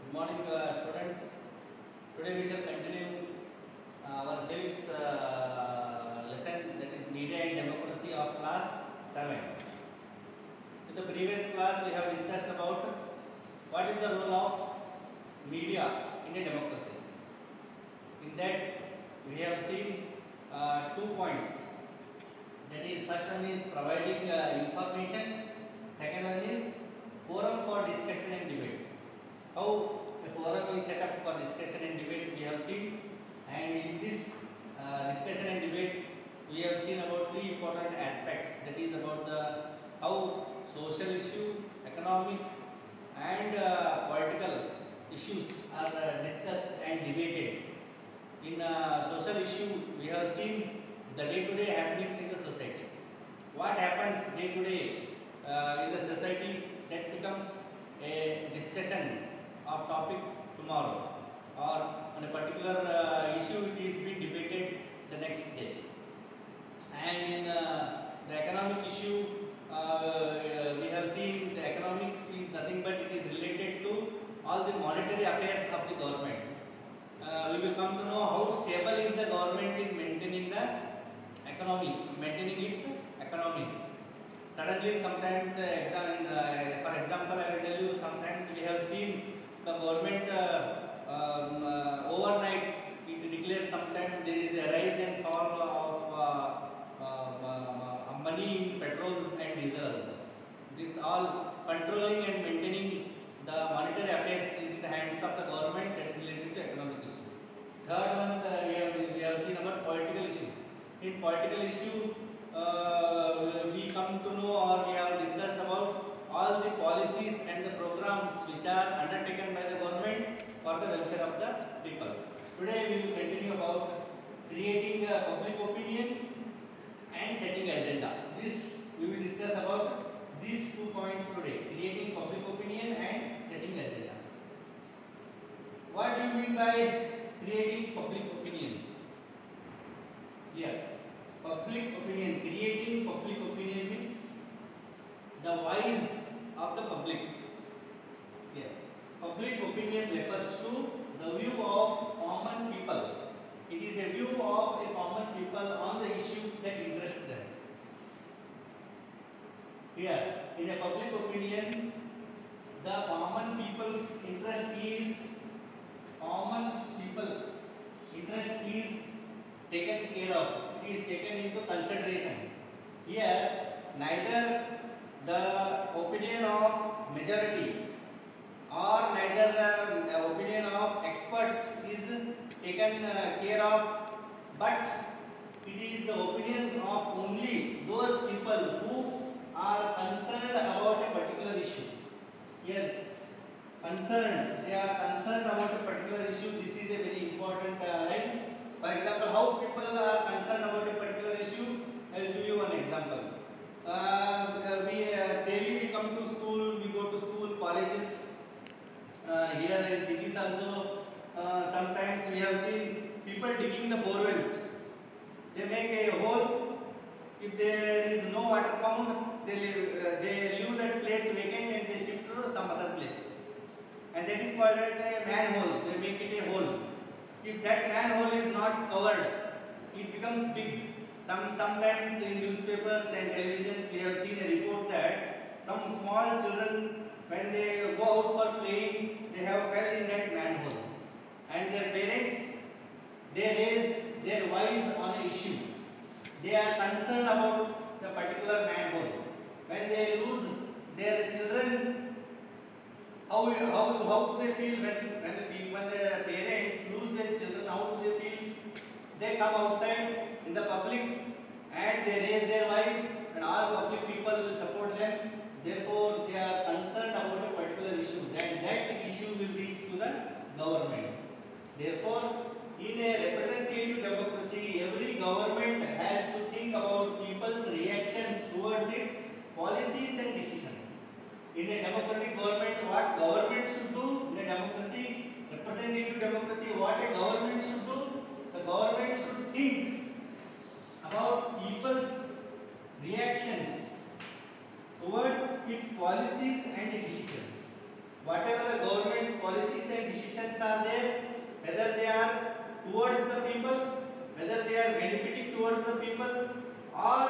Good morning, students. Today we shall continue our civics lesson, that is media and democracy of class 7. In the previous class we have discussed about what is the role of media in a democracy. In that we have seen 2 points. That is, first one is providing information, second one is forum for discussion and debate. How a forum is set up for discussion and debate we have seen, and in this discussion and debate we have seen about three important aspects, that is about the how social issue, economic and political issues are discussed and debated. In social issue we have seen the day-to-day happenings in the society. What happens day-to-day in the society, that becomes a discussion of topic tomorrow, or on a particular issue it is being debated the next day. And in the economic issue we have seen the economics is nothing but it is related to all the monetary affairs of the government. We will come to know how stable is the government in maintaining the economy, maintaining its economy. Suddenly sometimes for example I will tell you, sometimes we have seen the government overnight it declares sometimes there is a rise and fall of money in petrol and diesel also. This all controlling and maintaining the monetary affairs is in the hands of the government, that is related to economic issue. Third one we have seen about political issue. In political issue we come to know, or we have discussed about all the policies and the programs which are undertaken by the government for the welfare of the people. Today we will continue about creating public opinion and setting agenda. This we will discuss about these 2 points today: creating public opinion and setting agenda. What do you mean by creating public opinion? Here, public opinion, creating public opinion means the voice of the public. Here, public opinion refers to the view of common people. It is a view of a common people on the issues that interest them. Here, in a public opinion, the common people's interest is taken care of. It is taken into consideration. Here, neither the opinion of majority or neither the opinion of experts is taken care of, but it is the opinion of only those people who are concerned about a particular issue. Here, they are concerned about a particular issue. This is a very important line. For example, how people are concerned about a particular issue, I will give you one example. Daily we come to school, we go to school, colleges. Here in cities also, sometimes we have seen people digging the borewells. They make a hole. If there is no water found, they leave that place vacant and they shift to some other place. And that is called as a manhole. They make it a hole. If that manhole is not covered, it becomes big. Sometimes in newspapers and televisions we have seen a report that some small children, when they go out for playing, they have fell in that manhole, and their parents, they raise their voice on an issue. They are concerned about the particular manhole. When they lose their children, how do they feel when the parents lose their children? How do they feel? They come outside in the public and they raise their voice, and all public people will support them. Therefore, they are concerned about a particular issue. That issue will reach to the government. Therefore, in a representative democracy, every government has to think about people's reactions towards its policies and decisions. In a democratic government, what government should do? In a democracy, representative democracy, what a government should do? The government should think about people's reactions towards its policies and decisions. Whatever the government's policies and decisions are there, whether they are towards the people, whether they are benefiting towards the people, or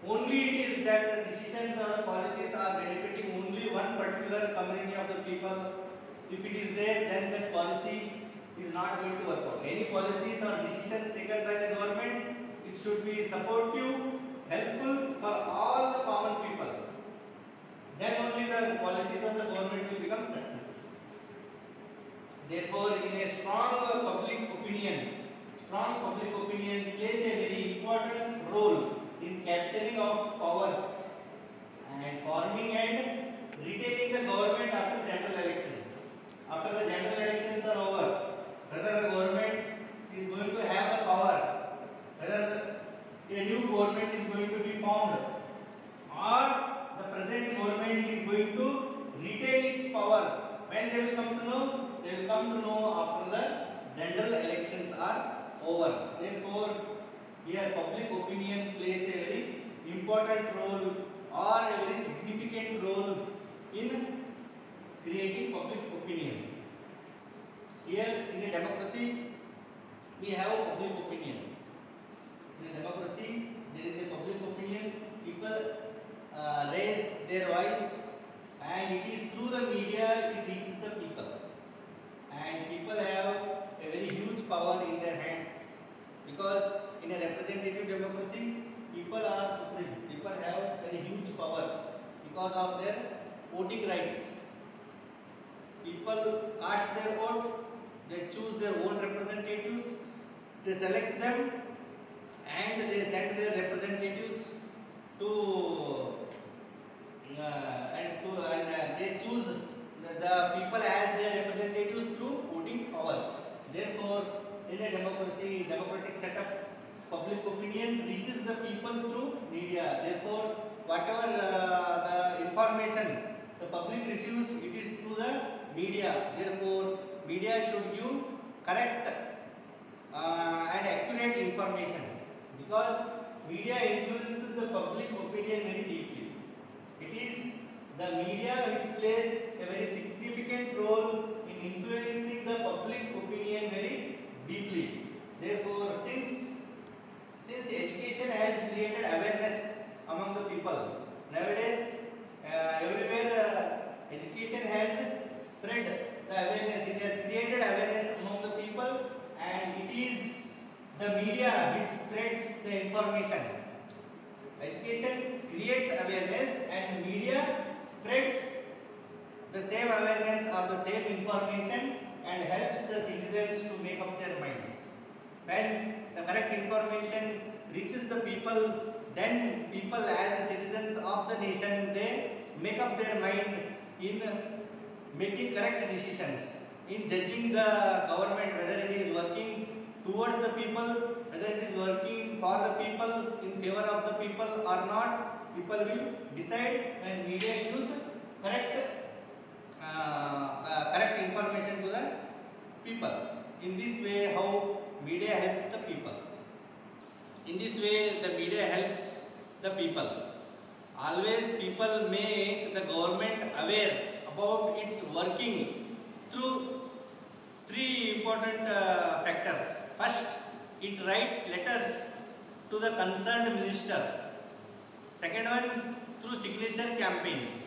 only it is that the decisions or the policies are benefiting only one particular community of the people. If it is there, then that policy is not going to work out. Any policies or decisions taken by the government, it should be supportive, helpful for all the common people. Then only the policies of the government will become success. Therefore, in a strong public opinion plays a very important role in capturing of powers and forming and retaining the government after general elections. After the general elections are over, whether the government is going to have the power, whether a new government is going to be formed, or the present government is going to retain its power. When they will come to know? They will come to know after the general elections are over. Therefore, here public opinion plays a very important role or a very significant role in creating public opinion. Here in a democracy, we have public opinion. In a democracy, there is a public opinion. People raise their voice, and it is through the media it reaches the people. And people have a very huge power in their hands, because in a representative democracy, people are supreme. People have very huge power because of their voting rights. People cast their vote, they choose their own representatives, they select them, and they send their representatives to they choose the people as their representatives through voting power. Therefore, in a democratic setup, public opinion reaches the people through media. Therefore, whatever the information the public receives, it is through the media. Therefore, media should give correct and accurate information, because media influences the public opinion very deeply. It is the media which plays a very significant role in influencing the public opinion very deeply. Therefore, since education has created awareness among the people, nowadays everywhere education has spread the awareness. It has created awareness among the people, and it is the media which spreads the information. Education creates awareness, and media spreads the same awareness or the same information and helps the citizens to make up their minds. When the correct information reaches the people, then people as the citizens of the nation, they make up their mind in making correct decisions, in judging the government, whether it is working towards the people, whether it is working for the people, in favor of the people or not. People will decide when media gives correct information to the people. In this way, how media helps the people. In this way, the media helps the people. Always people make the government aware about its working through three important factors. First, it writes letters to the concerned minister. Second one, through signature campaigns.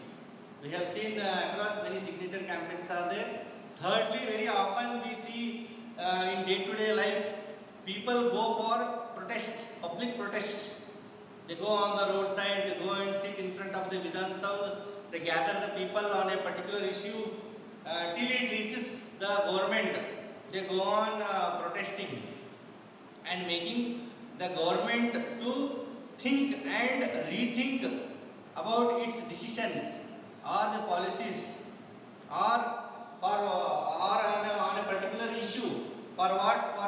We have seen across many signature campaigns are there. Thirdly, very often we see in day-to-day life, people go for protest, public protest. They go on the roadside, they go and sit in front of the Vidhan Sabha, they gather the people on a particular issue till it reaches the government. They go on protesting and making the government to think and rethink about its decisions or the policies, or on a particular issue, for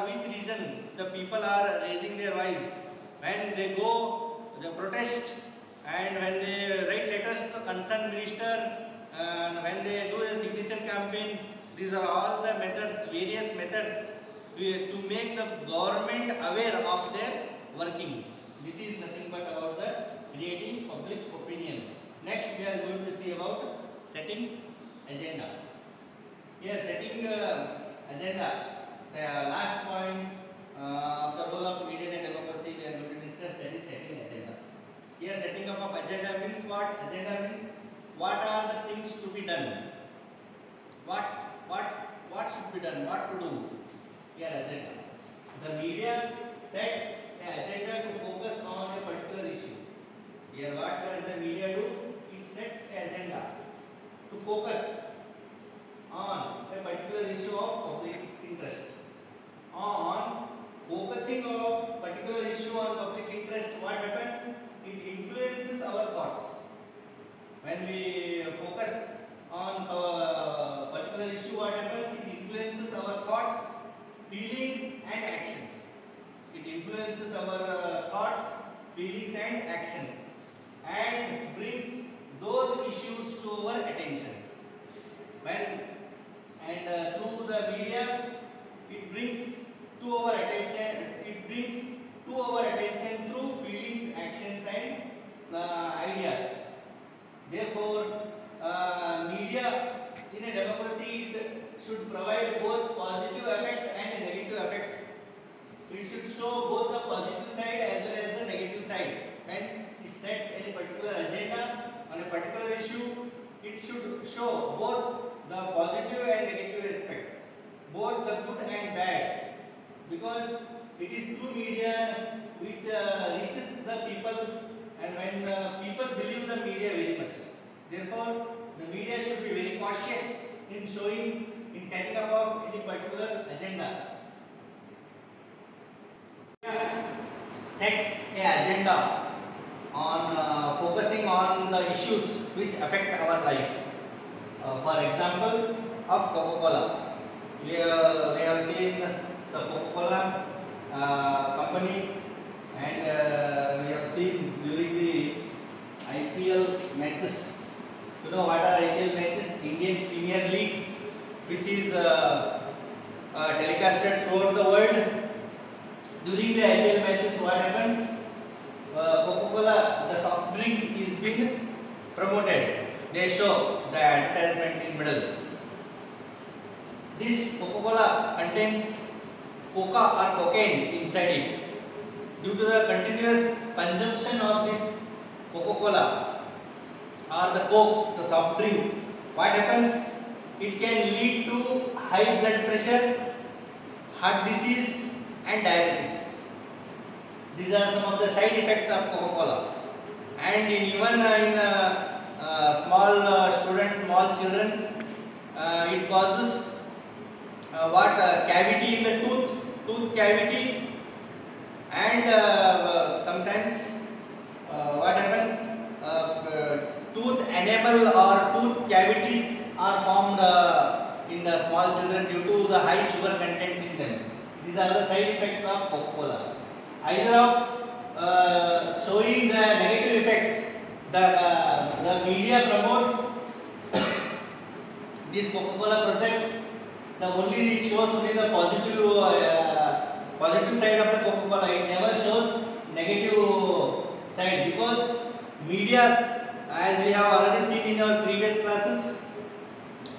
which reason the people are raising their voice. When they go the protest, and when they write letters to the concerned minister, and when they do a signature campaign, these are all the methods, various methods to make the government aware of their working. This is nothing but about the creating public opinion. Next, we are going to see about setting agenda. Here, setting agenda. So, last point of the role of media and democracy we are going to discuss, that is setting agenda. Here setting up of agenda means what? Agenda means what are the things to be done. What should be done? What to do? Here agenda. The media sets an agenda to focus on a particular issue. Here what does the media do? It sets an agenda to focus on a particular issue of public interest. On focusing of particular issue on public interest, what happens? It influences our thoughts. When we focus on a particular issue, what happens? It influences our thoughts, feelings and actions. It influences our thoughts, feelings and actions, and brings those issues to our attentions. Through the media, it brings to our attention. It brings to our attention through feelings, actions, and ideas. Therefore, media in a democracy should provide both positive effect and a negative effect. It should show both the positive side as well as the negative side. When it sets any particular agenda on a particular issue, it should show both the positive and negative aspects, both the good and bad, because it is through media which reaches the people, and when people believe the media very much. Therefore, the media should be very cautious in setting up of any particular agenda. Sets a agenda on focusing on the issues which affect our life. For example, of Coca-Cola, we have seen the Coca-Cola company, and we have seen during the IPL matches. You know what are IPL matches? Indian Premier League, which is telecasted throughout the world. During the IPL matches, what happens? Coca-Cola, the soft drink, is being promoted. They show the advertisement in middle. This Coca-Cola contains coca or cocaine inside it. Due to the continuous consumption of this Coca-Cola or the Coke, the soft drink, what happens? It can lead to high blood pressure, heart disease and diabetes. These are some of the side effects of Coca-Cola. And even in small students, small children, it causes cavity in the tooth cavity, and sometimes what happens? Tooth enamel or tooth cavities are formed in the small children due to the high sugar content in them. These are the side effects of Coca-Cola. Either of showing the negative effects, the media promotes this Coca-Cola product. The only it shows only the positive side of the Coca-Cola. It never shows negative side, because medias, as we have already seen in our previous classes,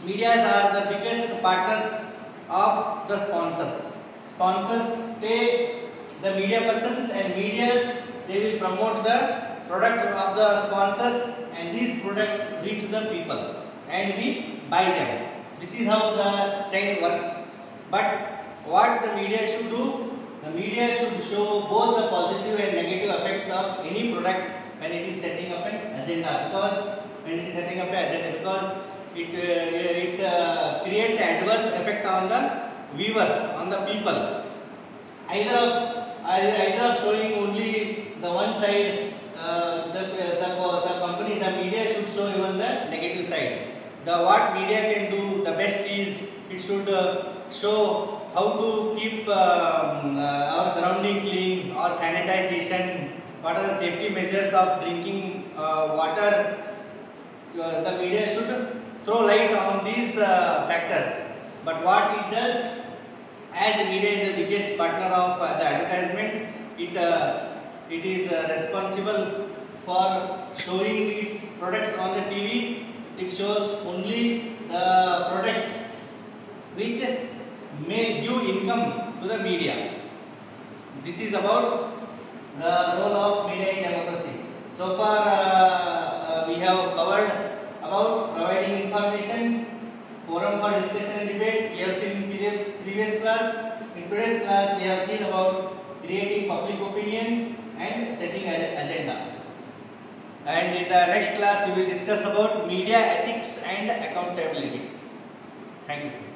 medias are the biggest partners of the sponsors. Sponsors pay the media persons, and medias, they will promote the product of the sponsors, and these products reach the people and we buy them. This is how the chain works. But what the media should do? The media should show both the positive and negative effects of any product when it is setting up an agenda, because it creates an adverse effect on the viewers, on the people. Either of showing only the one side, the company, the media should show even the negative side. What media can do the best is it should show how to keep our surrounding clean or sanitization, what are the safety measures of drinking water. The media should throw light on these factors. But what it does, as the media is the biggest partner of the advertisement, it is responsible for showing its products on the TV. It shows only the products which come to the media. This is about the role of media in democracy. So far we have covered about providing information, forum for discussion and debate. We have seen in previous class. In today's class we have seen about creating public opinion and setting an agenda. And in the next class we will discuss about media ethics and accountability. Thank you.